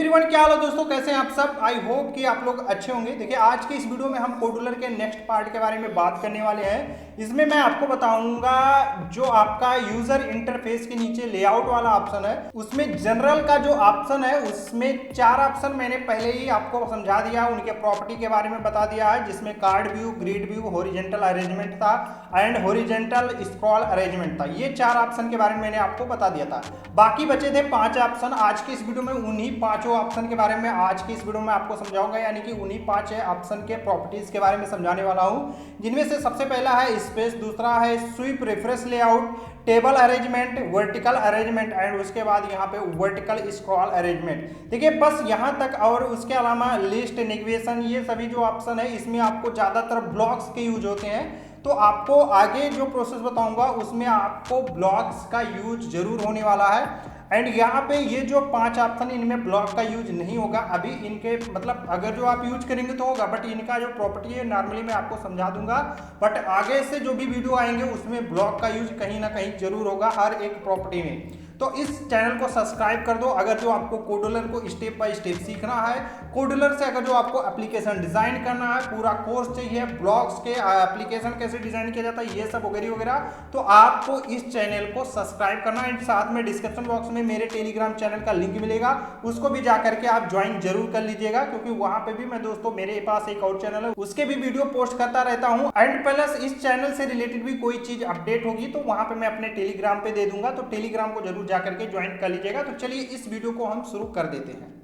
Everyone, क्या हाल है दोस्तों, कैसे हैं आप सब। आई होप कि आप लोग अच्छे होंगे। देखिए, आज के इस वीडियो में हम कोडुलर के नेक्स्ट पार्ट के बारे में बात करने वाले हैं। इसमें मैं आपको बताऊंगा जो आपका यूजर इंटरफेस के नीचे लेआउट वाला ऑप्शन है, उसमें जनरल का जो ऑप्शन है उसमें 4 ऑप्शन मैंने पहले ही आपको समझा दिया, उनके प्रॉपर्टी के बारे में बता दिया है, जिसमें card view, grid view, horizontal arrangement था एंड हॉरिजॉन्टल स्क्रॉल अरेंजमेंट था। ये 4 ऑप्शन के बारे में मैंने आपको बता दिया था। बाकी बचे थे 5 ऑप्शन। आज की इस वीडियो में उन्हीं 5 ऑप्शन के बारे में आज की इस वीडियो में आपको समझाऊंगा, यानी कि उन्हीं 5 ऑप्शन के प्रॉपर्टीज के बारे में समझाने वाला हूं, जिनमें से सबसे पहला है स्पेस, दूसरा है sweep refresh layout, table arrangement, vertical arrangement and उसके बाद यहाँ पे वर्टिकल स्क्रॉल अरेंजमेंट। देखिए, बस यहाँ तक। और उसके अलावा लिस्ट, नेविगेशन, ये सभी जो ऑप्शन है इसमें आपको ज़्यादातर ब्लॉक्स के यूज होते हैं। तो आपको आगे जो प्रोसेस बताऊंगा उसमें आपको ब्लॉक्स का यूज जरूर होने वाला है। एंड यहाँ पे ये जो 5 ऑप्शन, इनमें ब्लॉक का यूज नहीं होगा अभी। इनके मतलब अगर जो आप यूज करेंगे तो होगा, बट इनका जो प्रॉपर्टी है नॉर्मली मैं आपको समझा दूंगा। बट आगे से जो भी वीडियो आएंगे उसमें ब्लॉक का यूज कहीं ना कहीं जरूर होगा हर एक प्रॉपर्टी में। तो इस चैनल को सब्सक्राइब कर दो अगर जो आपको कोडुलर को स्टेप बाय स्टेप सीखना है। कोडुलर से अगर जो आपको एप्लीकेशन डिजाइन करना है, पूरा कोर्स चाहिए, ब्लॉग्स के एप्लीकेशन कैसे डिजाइन किया जाता है, ये सब वगैरह वगैरह, तो आपको इस चैनल को सब्सक्राइब करना है। साथ में डिस्क्रिप्शन बॉक्स में मेरे टेलीग्राम चैनल का लिंक मिलेगा, उसको भी जाकर के आप ज्वाइन जरूर कर लीजिएगा, क्योंकि वहां पे भी मैं दोस्तों मेरे पास एक और चैनल है, उसके भी वीडियो पोस्ट करता रहता हूं। एंड प्लस इस चैनल से रिलेटेड भी कोई चीज अपडेट होगी तो वहां पे मैं अपने टेलीग्राम पे दे दूंगा, तो टेलीग्राम को जरूर जाकर के ज्वाइन कर लीजिएगा। तो चलिए इस वीडियो को हम शुरू कर देते हैं।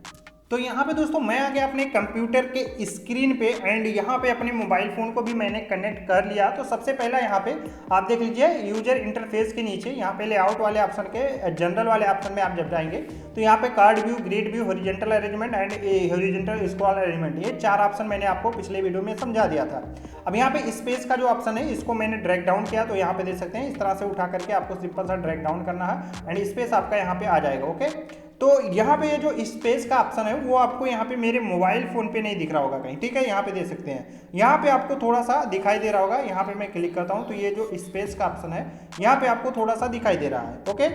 तो यहाँ पे दोस्तों मैं आ गया अपने कंप्यूटर के स्क्रीन पे एंड यहाँ पे अपने मोबाइल फ़ोन को भी मैंने कनेक्ट कर लिया। तो सबसे पहला यहाँ पे आप देख लीजिए, यूजर इंटरफेस के नीचे यहाँ पे लेआउट वाले ऑप्शन के जनरल वाले ऑप्शन में आप जब जाएंगे तो यहाँ पे card view, grid view, horizontal arrangement and horizontal scroll arrangement, ये 4 ऑप्शन मैंने आपको पिछले वीडियो में समझा दिया था। अब यहाँ पे स्पेस का जो ऑप्शन है इसको मैंने ड्रैग डाउन किया, तो यहाँ पे देख सकते हैं इस तरह से उठा करके आपको सिंपल सा ड्रैग डाउन करना है एंड स्पेस आपका यहाँ पे आ जाएगा। ओके, तो यहाँ पे ये जो स्पेस का ऑप्शन है वो आपको यहाँ पे मेरे मोबाइल फोन पे नहीं दिख रहा होगा कहीं, ठीक है। यहाँ पे देख सकते हैं, यहाँ पे आपको थोड़ा सा दिखाई दे रहा होगा। यहाँ पे मैं क्लिक करता हूँ तो ये जो स्पेस का ऑप्शन है यहाँ पे आपको थोड़ा सा दिखाई दे रहा है। ओके,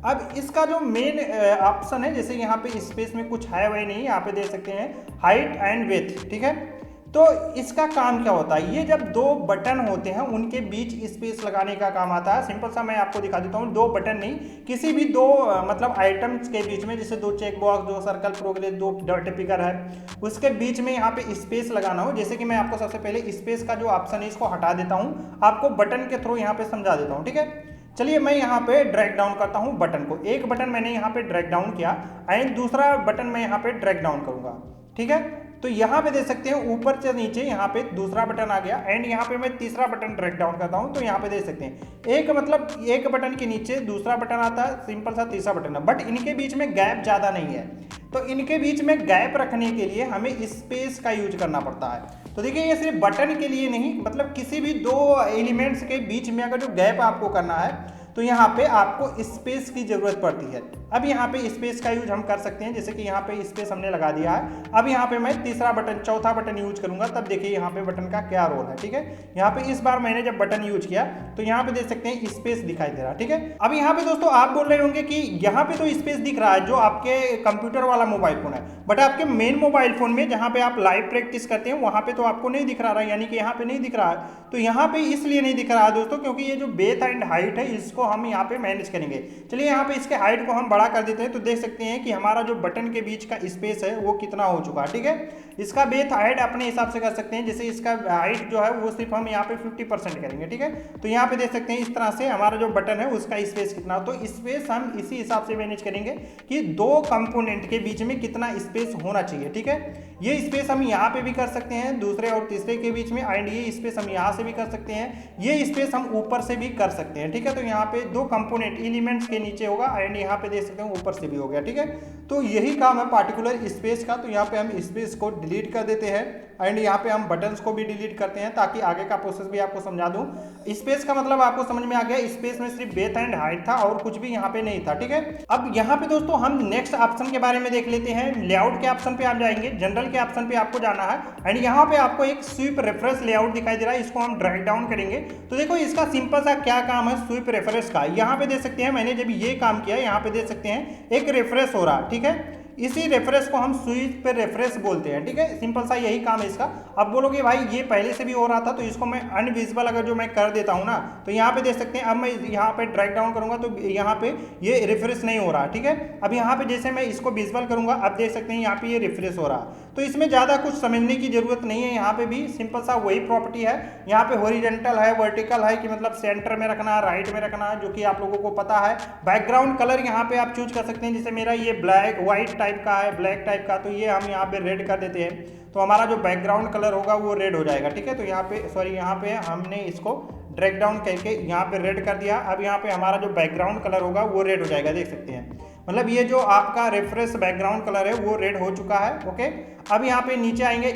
अब इसका जो मेन ऑप्शन है, जैसे यहाँ पे स्पेस में कुछ है वही नहीं, यहाँ पे देख सकते हैं हाइट एंड विड्थ, ठीक है। तो इसका काम क्या होता है, ये जब 2 बटन होते हैं उनके बीच स्पेस लगाने का काम आता है। सिंपल सा मैं आपको दिखा देता हूँ, 2 बटन नहीं, किसी भी 2 मतलब आइटम्स के बीच में, जैसे 2 check box, 2 circle, progress, 2 dot picker है, उसके बीच में यहाँ पे स्पेस लगाना हो। जैसे कि मैं आपको सबसे पहले स्पेस का जो ऑप्शन है इसको हटा देता हूँ, आपको बटन के थ्रू यहाँ पे समझा देता हूँ, ठीक है। चलिए मैं यहाँ पे ड्रैग डाउन करता हूँ बटन को। एक बटन मैंने यहाँ पे ड्रैग डाउन किया एंड दूसरा बटन मैं यहाँ पे ड्रैग डाउन करूंगा, ठीक है। तो यहाँ पे देख सकते हैं ऊपर से नीचे यहाँ पे दूसरा बटन आ गया एंड यहाँ पे मैं तीसरा बटन ड्रैग डाउन करता हूँ, तो यहाँ पे देख सकते हैं एक मतलब एक बटन के नीचे दूसरा बटन आता है, सिंपल सा तीसरा बटन है, बट इनके बीच में गैप ज़्यादा नहीं है। तो इनके बीच में गैप रखने के लिए हमें स्पेस का यूज करना पड़ता है। तो देखिए, ये सिर्फ बटन के लिए नहीं, मतलब किसी भी 2 एलिमेंट्स के बीच में अगर जो गैप आपको करना है तो यहाँ पे आपको स्पेस की जरूरत पड़ती है। अब यहाँ पे स्पेस का यूज हम कर सकते हैं, जैसे कि यहाँ पे स्पेस हमने लगा दिया है। अब यहाँ पे मैं तीसरा बटन, चौथा बटन यूज करूंगा, तब देखिए यहाँ पे बटन का क्या रोल है, ठीक है। यहाँ पे इस बार मैंने जब बटन यूज किया तो यहाँ पे देख सकते हैं स्पेस दिखाई दे रहा है, ठीक है। अब यहाँ पे दोस्तों आप बोल रहे होंगे कि यहाँ पे तो स्पेस दिख रहा है जो आपके कंप्यूटर वाला मोबाइल फोन है, बट आपके मेन मोबाइल फोन में जहाँ पे आप लाइव प्रैक्टिस करते हैं वहाँ पे तो आपको नहीं दिख रहा है, यानी कि यहाँ पे नहीं दिख रहा है। तो यहाँ पे इसलिए नहीं दिख रहा है दोस्तों, क्योंकि ये जो बेथ एंड हाइट है इसको हम यहाँ पे मैनेज करेंगे। चलिए यहाँ पे इसके हाइट को हम बड़ा कर देते हैं, तो देख सकते हैं कि हमारा जो बटन के बीच का स्पेस है वो कितना हो चुका है, ठीक है। इसका बेथ हाइट अपने हिसाब से कर सकते हैं, जैसे इसका हाइट जो है वो सिर्फ हम यहाँ पे 50% करेंगे, ठीक है। तो यहाँ पे देख सकते हैं इस तरह से हमारा जो बटन है उसका स्पेस कितना, तो स्पेस हम इसी हिसाब से मैनेज करेंगे कि 2 कंपोनेंट के बीच में कितना स्पेस होना चाहिए, ठीक है। ये स्पेस हम यहाँ पे भी कर सकते हैं दूसरे और तीसरे के बीच में, एंड ये स्पेस हम यहाँ से भी कर सकते हैं, ये स्पेस हम ऊपर से भी कर सकते हैं, ठीक है। तो यहाँ पे 2 कंपोनेंट एलिमेंट्स के नीचे होगा एंड यहाँ पे देख सकते हैं ऊपर से भी हो गया, ठीक है। तो यही काम है पार्टिकुलर स्पेस का। तो यहाँ पे हम स्पेस को डिलीट कर देते हैं एंड यहाँ पे हम बटन्स को भी डिलीट करते हैं, ताकि आगे का प्रोसेस भी आपको समझा दूं। स्पेस का मतलब आपको समझ में आ गया, स्पेस में सिर्फ बेथ एंड हाइट था और कुछ भी यहाँ पे नहीं था, ठीक है। अब यहाँ पे दोस्तों हम नेक्स्ट ऑप्शन के बारे में देख लेते हैं। लेआउट के ऑप्शन पे आप जाएंगे, जनरल के ऑप्शन पे आपको जाना है एंड यहाँ पे आपको एक स्वीप रेफरेंस लेआउट दिखाई दे रहा है, इसको हम ड्रैग डाउन करेंगे। तो देखो इसका सिंपल सा क्या काम है स्वीप रेफरेंस का, यहाँ पे देख सकते हैं मैंने जब ये काम किया, यहाँ पे देख सकते हैं एक रेफरेंस हो रहा है, ठीक है। इसी रेफरेंस को हम स्विच पे रेफरेंस बोलते हैं, ठीक है। सिंपल सा यही काम है इसका। अब बोलोगे भाई ये पहले से भी हो रहा था, तो इसको मैं अनविजिबल अगर जो मैं कर देता हूँ ना, तो यहाँ पे देख सकते हैं, अब मैं यहाँ पे ड्रैग डाउन करूंगा तो यहाँ पे ये रिफ्रेश नहीं हो रहा, ठीक है। अब यहाँ पे जैसे मैं इसको विजुअल करूंगा, अब देख सकते हैं यहाँ पे ये रिफ्रेश हो रहा। तो इसमें ज़्यादा कुछ समझने की जरूरत नहीं है, यहाँ पे भी सिंपल सा वही प्रॉपर्टी है। यहाँ पे हॉरिजॉन्टल है, वर्टिकल है, कि मतलब सेंटर में रखना है, राइट में रखना है, जो कि आप लोगों को पता है। बैकग्राउंड कलर यहाँ पे आप चूज कर सकते हैं, जैसे मेरा ये ब्लैक व्हाइट टाइप का है, ब्लैक टाइप का, तो ये हम यहाँ पे रेड कर देते हैं, तो हमारा जो बैकग्राउंड कलर होगा वो रेड हो जाएगा, ठीक है। तो यहाँ पे सॉरी, यहाँ पे हमने इसको ड्रैग डाउन करके यहाँ पे रेड कर दिया। अब यहाँ पे हमारा जो बैकग्राउंड कलर होगा वो रेड हो जाएगा, देख सकते हैं। मतलब ये जो आपका रेफरेंस बैकग्राउंड कलर है वो रेड हो चुका है, ओके। अब यहाँ पे नीचे आएंगे,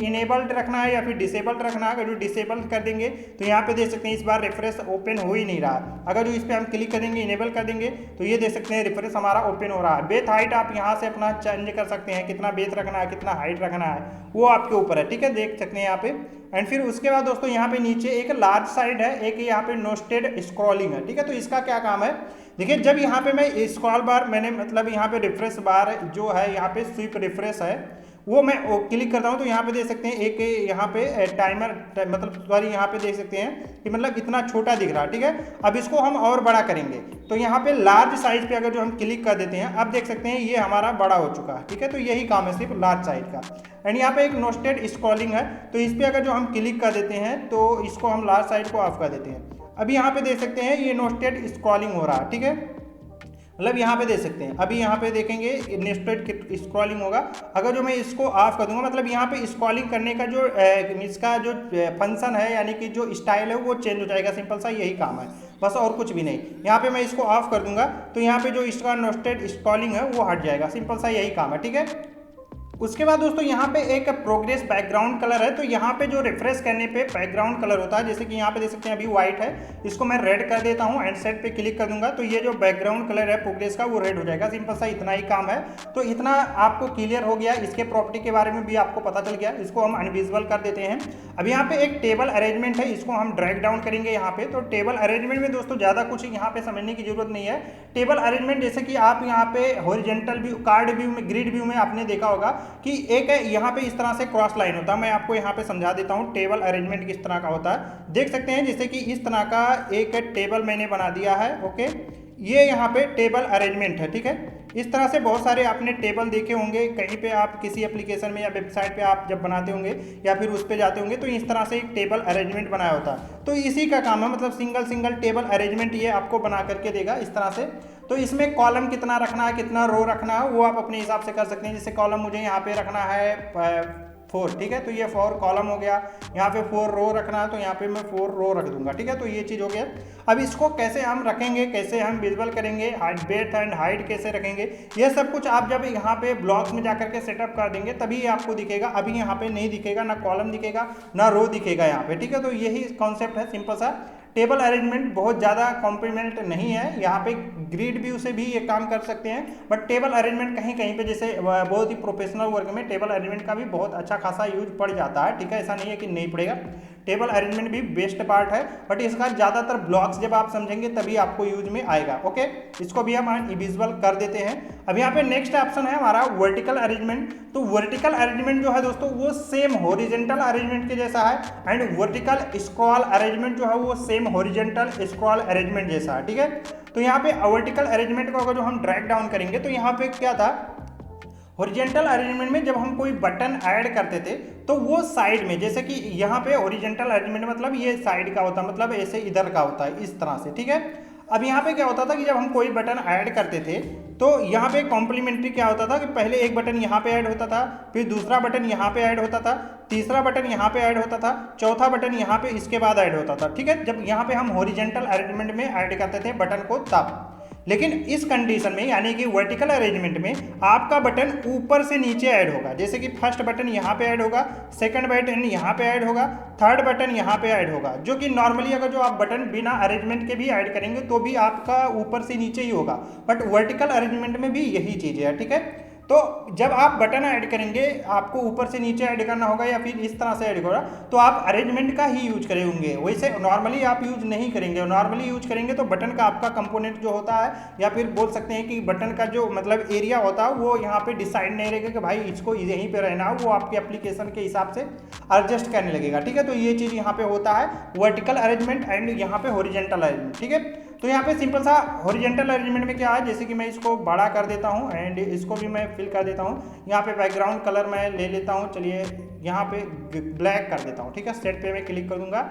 इनेबल्ड रखना है या फिर डिसेबल्ड रखना है। अगर जो डिसेबल्ड कर देंगे तो यहाँ पे देख सकते हैं इस बार रेफरेंस ओपन हो ही नहीं रहा। अगर जो इस पर हम क्लिक करेंगे, इनेबल कर देंगे, तो ये देख सकते हैं रेफरेंस हमारा ओपन हो रहा है। बेथ हाइट आप यहाँ से अपना चेंज कर सकते हैं, कितना बेथ रखना है, कितना हाइट रखना है, वो आपके ऊपर है, ठीक है, देख सकते हैं यहाँ पे। एंड फिर उसके बाद दोस्तों यहाँ पे नीचे एक लार्ज साइड है, एक यहाँ पे नोस्टेड स्क्रॉलिंग है, ठीक है। तो इसका क्या काम है, देखिए जब यहाँ पे मैं स्क्रॉल बार मैंने मतलब यहाँ पे रिफ्रेश बार जो है, यहाँ पे स्वीप रिफ्रेश है, वो मैं क्लिक करता हूँ तो यहाँ पे देख सकते हैं एक यहाँ पे टाइमर मतलब सॉरी यहाँ पे देख सकते हैं कि मतलब इतना छोटा दिख रहा है, ठीक है। अब इसको हम और बड़ा करेंगे तो यहाँ पे लार्ज साइज पे अगर जो हम क्लिक कर देते हैं, अब देख सकते हैं ये हमारा बड़ा हो चुका है, ठीक है। तो यही काम है सिर्फ लार्ज साइज का। एंड यहाँ पे एक नोस्टेड स्क्रॉलिंग है, तो इस पर अगर जो हम क्लिक कर देते हैं तो इसको हम लार्ज साइज को ऑफ कर देते हैं। अभी यहाँ पे देख सकते हैं ये नोस्टेड स्क्रॉलिंग हो रहा है, ठीक है। मतलब यहाँ पे देख सकते हैं, अभी यहाँ पे देखेंगे नेस्टेड स्क्रॉलिंग होगा। अगर जो मैं इसको ऑफ कर दूंगा, मतलब यहाँ पे स्क्रॉलिंग करने का जो इसका जो फंक्शन है, यानी कि जो स्टाइल है वो चेंज हो जाएगा। सिंपल सा यही काम है, बस और कुछ भी नहीं। यहाँ पे मैं इसको ऑफ कर दूंगा तो यहाँ पे जो इसका नेस्टेड स्क्रॉलिंग है वो हट जाएगा। सिंपल सा यही काम है, ठीक है। उसके बाद दोस्तों यहाँ पे एक प्रोग्रेस बैकग्राउंड कलर है, तो यहाँ पे जो रिफ्रेश करने पे बैकग्राउंड कलर होता है, जैसे कि यहाँ पे देख सकते हैं अभी व्हाइट है, इसको मैं रेड कर देता हूँ एंड सेट पे क्लिक कर दूंगा तो ये जो बैकग्राउंड कलर है प्रोग्रेस का वो रेड हो जाएगा। सिंपल सा इतना ही काम है। तो इतना आपको क्लियर हो गया, इसके प्रॉपर्टी के बारे में भी आपको पता चल गया। इसको हम अनविजुअल कर देते हैं। अब यहाँ पे एक टेबल अरेंजमेंट है, इसको हम ड्रैग डाउन करेंगे यहाँ पे। तो टेबल अरेंजमेंट में दोस्तों ज़्यादा कुछ यहाँ पे समझने की जरूरत नहीं है। टेबल अरेंजमेंट जैसे कि आप यहाँ पे हॉरिजॉन्टल व्यू, कार्ड व्यू में, ग्रिड व्यू में आपने देखा होगा कि एक यहाँ पे इस तरह से क्रॉस लाइन होता है। मैं आपको यहाँ पे समझा देता हूँ टेबल अरेंजमेंट किस तरह का होता है। देख सकते हैं जैसे कि इस तरह का एक टेबल मैंने बना दिया है, ओके। ये यहाँ पे टेबल अरेंजमेंट है, ठीक है। इस तरह से बहुत सारे आपने टेबल देखे होंगे कहीं पे, आप किसी एप्लीकेशन में या वेबसाइट पे आप जब बनाते होंगे या फिर उस पे जाते होंगे तो इस तरह से एक टेबल अरेंजमेंट बनाया होता है। तो इसी का काम है, मतलब सिंगल सिंगल टेबल अरेंजमेंट ये आपको बना करके देगा इस तरह से। तो इसमें कॉलम कितना रखना है, कितना रो रखना है, वो आप अपने हिसाब से कर सकते हैं। जैसे कॉलम मुझे यहाँ पे रखना है 4, ठीक है, तो ये 4 कॉलम हो गया। यहाँ पे 4 रो रखना है तो यहाँ पे मैं 4 रो रख दूंगा, ठीक है। तो ये चीज़ हो गया। अब इसको कैसे हम रखेंगे, कैसे हम विजुअल करेंगे, हाइट, बेथ एंड हाइट कैसे रखेंगे, ये सब कुछ आप जब यहाँ पे ब्लॉक्स में जाकर के सेटअप कर देंगे तभी ये आपको दिखेगा। अभी यहाँ पे नहीं दिखेगा, ना कॉलम दिखेगा ना रो दिखेगा यहाँ पे, ठीक है। तो यही कॉन्सेप्ट है सिंपल सा। टेबल अरेंजमेंट बहुत ज़्यादा कॉम्प्लीमेंट नहीं है, यहाँ पे ग्रिड व्यू से भी ये काम कर सकते हैं, बट टेबल अरेंजमेंट कहीं कहीं पे जैसे बहुत ही प्रोफेशनल वर्क में टेबल अरेंजमेंट का भी बहुत अच्छा खासा यूज पड़ जाता है, ठीक है। ऐसा नहीं है कि नहीं पड़ेगा, टेबल अरेंजमेंट भी बेस्ट पार्ट है, बट इसका ज़्यादातर ब्लॉक्स जब आप समझेंगे तभी आपको यूज में आएगा, ओके। इसको भी हम विजुअल कर देते हैं। अब यहाँ पे नेक्स्ट ऑप्शन है हमारा वर्टिकल अरेंजमेंट। तो वर्टिकल अरेंजमेंट जो है दोस्तों वो सेम हॉरिजॉन्टल अरेंजमेंट के जैसा है, एंड वर्टिकल स्क्रॉल अरेंजमेंट जो है वो सेम हॉरिजॉन्टल स्क्रॉल अरेंजमेंट जैसा है, ठीक है। तो यहाँ पे वर्टिकल अरेंजमेंट को अगर जो हम ड्रैग डाउन करेंगे तो यहाँ पे क्या था, हॉरिजॉन्टल अरेंजमेंट में जब हम कोई बटन ऐड करते थे तो वो साइड में, जैसे कि यहाँ पे हॉरिजॉन्टल अरेंजमेंट मतलब ये साइड का होता है, मतलब ऐसे इधर का होता है इस तरह से, ठीक है। अब यहाँ पे क्या होता था कि जब हम कोई बटन ऐड करते थे तो यहाँ पे कॉम्प्लीमेंट्री क्या होता था कि पहले एक बटन यहाँ पे ऐड होता था, फिर दूसरा बटन यहाँ पे ऐड होता था, तीसरा बटन यहाँ पे ऐड होता था, चौथा बटन यहाँ पे इसके बाद ऐड होता था, ठीक है। जब यहाँ पे हम हॉरिजॉन्टल अरेंजमेंट में ऐड करते थे बटन को तब। लेकिन इस कंडीशन में यानी कि वर्टिकल अरेंजमेंट में आपका बटन ऊपर से नीचे ऐड होगा। जैसे कि फर्स्ट बटन यहाँ पे ऐड होगा, सेकंड बटन यहाँ पे ऐड होगा, थर्ड बटन यहाँ पे ऐड होगा, जो कि नॉर्मली अगर जो आप बटन बिना अरेंजमेंट के भी ऐड करेंगे तो भी आपका ऊपर से नीचे ही होगा, बट वर्टिकल अरेंजमेंट में भी यही चीज़ है, ठीक है। तो जब आप बटन ऐड करेंगे आपको ऊपर से नीचे ऐड करना होगा या फिर इस तरह से ऐड होगा, तो आप अरेंजमेंट का ही यूज करेंगे, वैसे नॉर्मली आप यूज नहीं करेंगे। नॉर्मली यूज करेंगे तो बटन का आपका कंपोनेंट जो होता है, या फिर बोल सकते हैं कि बटन का जो मतलब एरिया होता है वो यहाँ पे डिसाइड नहीं रहेगा कि भाई इसको यहीं पे रहना है, वो आपके एप्लीकेशन के हिसाब से एडजस्ट करने लगेगा। ठीक है, तो ये चीज़ यहाँ पे होता है वर्टिकल अरेंजमेंट एंड यहाँ पे हॉरिजॉन्टल अरेंजमेंट। ठीक है, तो यहाँ पे सिंपल सा हॉरिजॉन्टल अरेंजमेंट में क्या है, जैसे कि मैं इसको बड़ा कर देता हूँ एंड इसको भी मैं फिल कर देता हूँ। यहाँ पे बैकग्राउंड कलर मैं ले लेता हूँ, चलिए यहाँ पे ब्लैक कर देता हूँ। ठीक है, सेट पे मैं क्लिक कर दूंगा,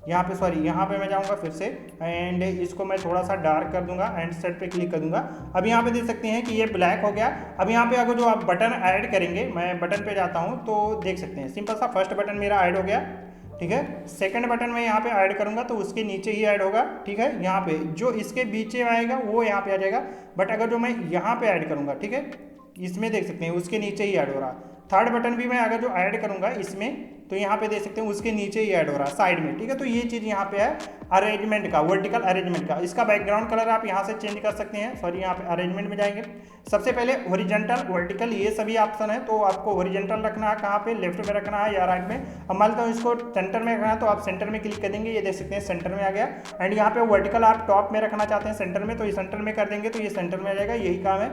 यहाँ पे सॉरी यहाँ पे मैं जाऊँगा फिर से एंड इसको मैं थोड़ा सा डार्क कर दूंगा एंड सेट पे क्लिक कर दूंगा। अब यहाँ पे देख सकते हैं कि ये ब्लैक हो गया। अब यहाँ पे अगर जो आप बटन ऐड करेंगे, मैं बटन पे जाता हूँ तो देख सकते हैं सिंपल सा फर्स्ट बटन मेरा ऐड हो गया। ठीक है, सेकंड बटन में यहाँ पे ऐड करूंगा तो उसके नीचे ही ऐड होगा। ठीक है, यहाँ पे जो इसके बीचे आएगा वो यहाँ पे आ जाएगा, बट अगर जो मैं यहाँ पे ऐड करूंगा, ठीक है, इसमें देख सकते हैं उसके नीचे ही ऐड हो रहा। थर्ड बटन भी मैं अगर जो ऐड करूंगा इसमें तो यहाँ पे देख सकते हैं उसके नीचे ही ऐड हो रहा है साइड में। ठीक है, तो ये चीज़ यहाँ पे है अरेंजमेंट का, वर्टिकल अरेंजमेंट का। इसका बैकग्राउंड कलर आप यहाँ से चेंज कर सकते हैं। सॉरी, यहाँ पे अरेंजमेंट में जाएंगे, सबसे पहले हॉरिजॉन्टल वर्टिकल ये सभी ऑप्शन है, तो आपको हॉरिजॉन्टल रखना है कहाँ पे, लेफ्ट में रखना है या राइट में। अब मान लो इसको सेंटर में रखना है तो आप सेंटर में क्लिक कर देंगे, ये देख सकते हैं सेंटर में आ गया। एंड यहाँ पे वर्टिकल आप टॉप में रखना चाहते हैं सेंटर में, तो ये सेंटर में कर देंगे तो ये सेंटर में आ जाएगा, यही काम है।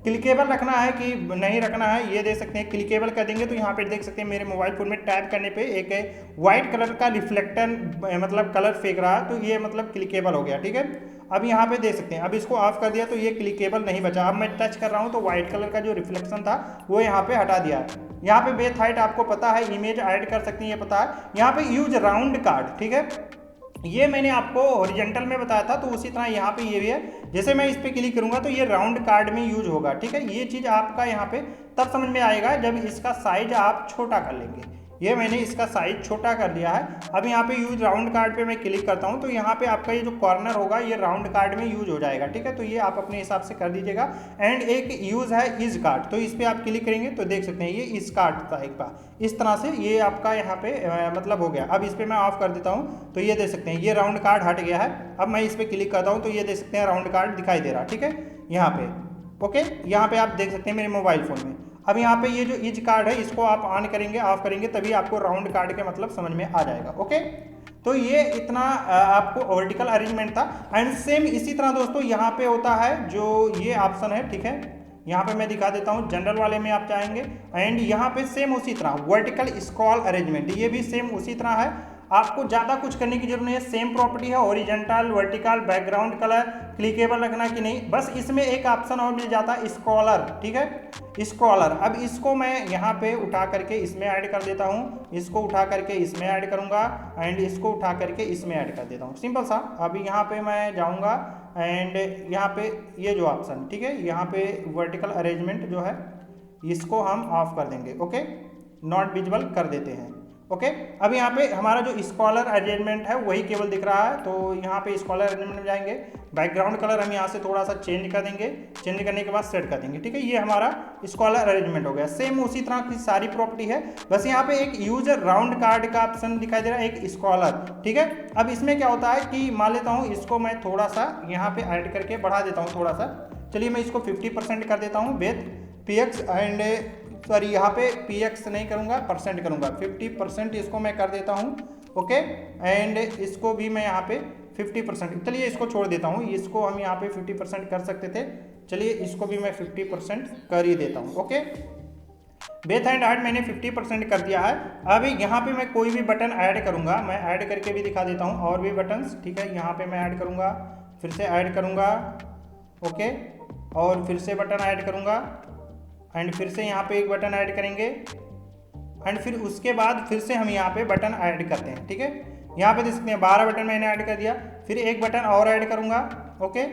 क्लिकेबल रखना है कि नहीं रखना है, ये देख सकते हैं क्लिकेबल कर देंगे तो यहाँ पे देख सकते हैं मेरे मोबाइल फोन में टैप करने पे एक व्हाइट कलर का रिफ्लेक्टर मतलब कलर फेंक रहा है, तो ये मतलब क्लिकेबल हो गया। ठीक है, अब यहाँ पे देख सकते हैं, अब इसको ऑफ कर दिया तो ये क्लिकेबल नहीं बचा। अब मैं टच कर रहा हूँ तो व्हाइट कलर का जो रिफ्लेक्शन था वो यहाँ पे हटा दिया है। यहाँ पे बेथ हाइट आपको पता है, इमेज ऐड कर सकते हैं ये पता है। यहाँ पे यूज राउंड कार्ड, ठीक है, ये मैंने आपको हॉरिजॉन्टल में बताया था, तो उसी तरह यहाँ पे ये भी है। जैसे मैं इस पर क्लिक करूंगा तो ये राउंड कार्ड में यूज होगा। ठीक है, ये चीज़ आपका यहाँ पे तब समझ में आएगा जब इसका साइज आप छोटा कर लेंगे। ये मैंने इसका साइज छोटा कर दिया है। अब यहाँ पे यूज राउंड कार्ड पे मैं क्लिक करता हूँ तो यहाँ पे आपका ये जो कॉर्नर होगा ये राउंड कार्ड में यूज हो जाएगा। ठीक है, तो ये आप अपने हिसाब से कर दीजिएगा। एंड एक यूज है इज कार्ड, तो इस पर आप क्लिक करेंगे तो देख सकते हैं ये इस कार्ड टाइप का, इस तरह से ये आपका यहाँ पे मतलब हो गया। अब इस पर मैं ऑफ कर देता हूँ तो ये देख सकते हैं ये राउंड कार्ड हट गया है। अब मैं इस पर क्लिक करता हूँ तो ये देख सकते हैं राउंड कार्ड दिखाई दे रहा। ठीक है, यहाँ पे ओके, यहाँ पे आप देख सकते हैं मेरे मोबाइल फोन में। अब यहाँ पे ये जो इज कार्ड है इसको आप ऑन करेंगे ऑफ करेंगे तभी आपको राउंड कार्ड के मतलब समझ में आ जाएगा। ओके, तो ये इतना आपको वर्टिकल अरेंजमेंट था। एंड सेम इसी तरह दोस्तों यहाँ पे होता है जो ये ऑप्शन है। ठीक है, यहाँ पे मैं दिखा देता हूँ, जनरल वाले में आप चाहेंगे एंड यहाँ पे सेम उसी तरह वर्टिकल स्क्रॉल अरेंजमेंट, ये भी सेम उसी तरह है। आपको ज़्यादा कुछ करने की जरूरत नहीं है, सेम प्रॉपर्टी है, horizontal vertical background colour clickable रखना कि नहीं, बस इसमें एक ऑप्शन और मिल जाता है स्क्रॉलर। ठीक है, स्क्रॉलर, अब इसको मैं यहाँ पे उठा करके इसमें ऐड कर देता हूँ, इसको उठा करके इसमें ऐड करूँगा एंड इसको उठा करके इसमें ऐड कर देता हूँ, सिंपल सा। अभी यहाँ पे मैं जाऊँगा एंड यहाँ पे ये जो ऑप्शन, ठीक है, यहाँ पे वर्टिकल अरेंजमेंट जो है इसको हम ऑफ कर देंगे। ओके, नॉट विजिबल कर देते हैं। ओके, अब यहाँ पे हमारा जो स्कॉलर अरेंजमेंट है वही केवल दिख रहा है, तो यहाँ पे स्कॉलर अरेंजमेंट में जाएंगे, बैकग्राउंड कलर हम यहाँ से थोड़ा सा चेंज कर देंगे, चेंज करने के बाद सेट कर देंगे। ठीक है, ये हमारा स्कॉलर अरेंजमेंट हो गया। सेम उसी तरह की सारी प्रॉपर्टी है, बस यहाँ पे एक यूजर राउंड कार्ड का ऑप्शन दिखाई दे रहा है, एक स्कॉलर। ठीक है, अब इसमें क्या होता है कि मान लेता हूँ इसको मैं थोड़ा सा यहाँ पे ऐड करके बढ़ा देता हूँ थोड़ा सा, चलिए मैं इसको 50% कर देता हूँ विथ px एंड सॉरी यहाँ पे px नहीं करूँगा, परसेंट करूँगा, 50% इसको मैं कर देता हूँ। ओके, एंड इसको भी मैं यहाँ पे 50%, चलिए इसको छोड़ देता हूँ, इसको हम यहाँ पे 50% कर सकते थे, चलिए इसको भी मैं 50% कर ही देता हूँ। ओके, बेथ एंड हार्ट मैंने 50% कर दिया है। अभी यहाँ पे मैं कोई भी बटन ऐड करूँगा, मैं ऐड करके भी दिखा देता हूँ और भी बटन्स। ठीक है, यहाँ पे मैं ऐड करूँगा, फिर से ऐड करूँगा, ओके, और फिर से बटन ऐड करूँगा एंड फिर से यहाँ पे एक बटन ऐड करेंगे एंड फिर उसके बाद फिर से हम यहाँ पे बटन ऐड करते हैं। ठीक है, यहाँ पे देख सकते हैं 12 बटन मैंने ऐड कर दिया, फिर एक बटन और ऐड करूँगा। ओके,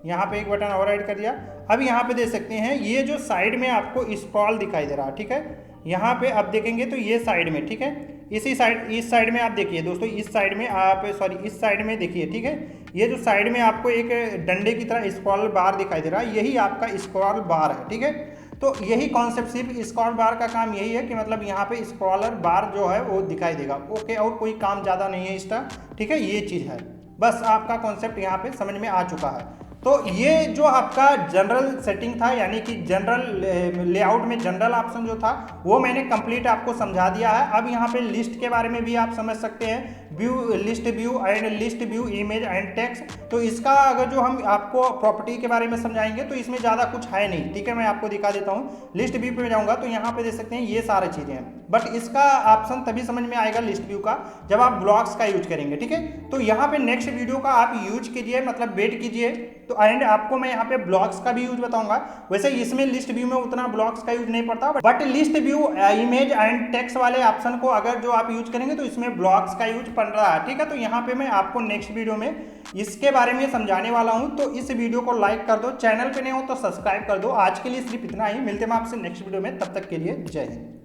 यहाँ पे एक बटन और ऐड कर दिया। अब यहाँ पे देख सकते हैं ये जो साइड में आपको स्क्रॉल दिखाई दे रहा है। ठीक है, यहाँ पे आप देखेंगे तो ये साइड में, ठीक है, इसी साइड, इस साइड में आप देखिए दोस्तों, इस साइड में आप सॉरी इस साइड में देखिए। ठीक है, ये जो साइड में आपको एक डंडे की तरह स्क्रॉल बार दिखाई दे रहा है, यही आपका स्क्रॉल बार है। ठीक है, तो यही कॉन्सेप्ट, सिर्फ स्क्रॉल बार का काम यही है कि मतलब यहाँ पे स्क्रॉलर बार जो है वो दिखाई देगा। ओके, और कोई काम ज़्यादा नहीं है इसका। ठीक है, ये चीज़ है, बस आपका कॉन्सेप्ट यहाँ पे समझ में आ चुका है। तो ये जो आपका जनरल सेटिंग था, यानी कि जनरल लेआउट में जनरल ऑप्शन जो था वो मैंने कंप्लीट आपको समझा दिया है। अब यहाँ पे लिस्ट के बारे में भी आप समझ सकते हैं, view, list view and list view, image and text. तो इसका अगर जो हम आपको प्रॉपर्टी के बारे में समझाएंगे तो इसमें ज़्यादा कुछ है नहीं, ठीक है। मैं आपको दिखा देता हूँ, लिस्ट व्यू पे जाऊँगा तो यहाँ पे देख सकते हैं ये सारी चीज़ें हैं, बट इसका ऑप्शन तभी समझ में आएगा लिस्ट व्यू का जब आप ब्लॉक्स का यूज करेंगे, ठीक है। तो यहाँ पे नेक्स्ट वीडियो का आप यूज कीजिए, मतलब वेट कीजिए, तो एंड आपको मैं यहाँ पे ब्लॉक्स का भी यूज बताऊंगा। वैसे इसमें लिस्ट व्यू में उतना ब्लॉक्स का यूज नहीं पड़ता, but list view, image and text वाले ऑप्शन को अगर जो आप यूज करेंगे तो इसमें ब्लॉक्स का यूज पड़ रहा है, ठीक है। तो यहाँ पे मैं आपको नेक्स्ट वीडियो में इसके बारे में समझाने वाला हूँ। तो इस वीडियो को लाइक कर दो, चैनल पे नहीं हो तो सब्सक्राइब कर दो। आज के लिए सिर्फ इतना ही, मिलते हैं आपसे नेक्स्ट वीडियो में, तब तक के लिए जय हिंद।